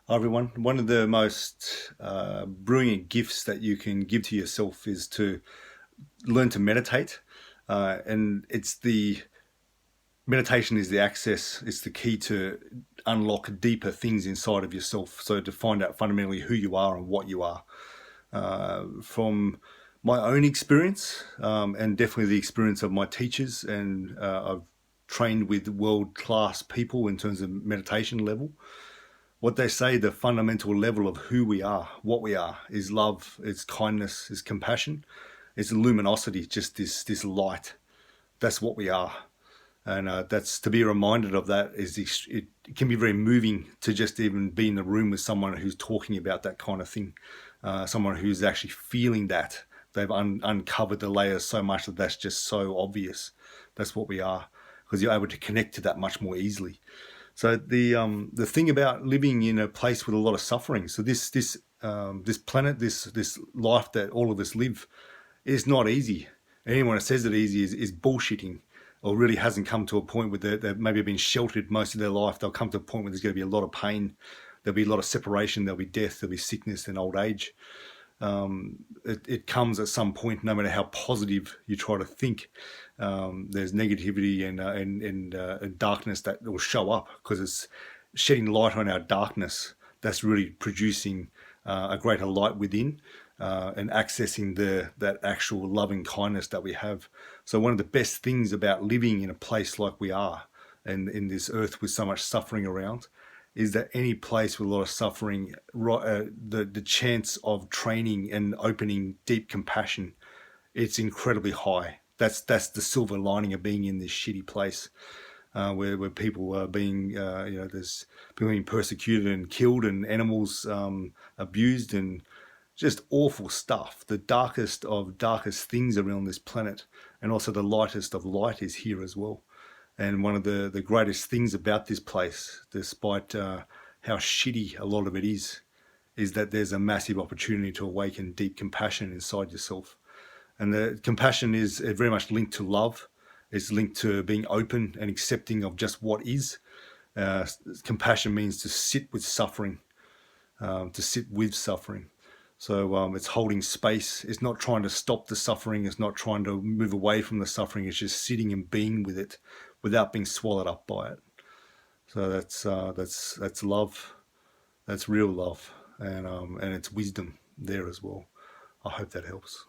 Hi everyone. One of the most brilliant gifts that you can give to yourself is to learn to meditate, and it's the meditation is the access. It's the key to unlock deeper things inside of yourself. So to find out fundamentally who you are and what you are. From my own experience, and definitely the experience of my teachers, and I've trained with world-class people in terms of meditation level. What they say, the fundamental level of who we are, what we are, is love, is kindness, is compassion, is luminosity, just this light. That's what we are. And that's to be reminded of that is it can be very moving to just even be in the room with someone who's talking about that kind of thing, someone who's actually feeling that. They've uncovered the layers so much that that's just so obvious. That's what we are, because you're able to connect to that much more easily. So the thing about living in a place with a lot of suffering. So this planet, this life that all of us live, is not easy. Anyone that says it easy is bullshitting, or really hasn't come to a point where they've maybe been sheltered most of their life. They'll come to a point where there's going to be a lot of pain. There'll be a lot of separation. There'll be death. There'll be sickness and old age. It comes at some point, no matter how positive you try to think. There's negativity and darkness that will show up because it's shedding light on our darkness. That's really producing a greater light within, and accessing that actual loving kindness that we have. So one of the best things about living in a place like we are, and in this earth with so much suffering around, is that any place with a lot of suffering, the chance of training and opening deep compassion, it's incredibly high. That's the silver lining of being in this shitty place, where people are being, there's people being persecuted and killed, and animals abused, and just awful stuff. The darkest of darkest things around this planet, and also the lightest of light is here as well. And one of the greatest things about this place, despite how shitty a lot of it is that there's a massive opportunity to awaken deep compassion inside yourself. And the compassion is very much linked to love. It's linked to being open and accepting of just what is. Compassion means to sit with suffering, to sit with suffering. So it's holding space. It's not trying to stop the suffering. It's not trying to move away from the suffering. It's just sitting and being with it without being swallowed up by it. So that's love. That's real love, and it's wisdom there as well. I hope that helps.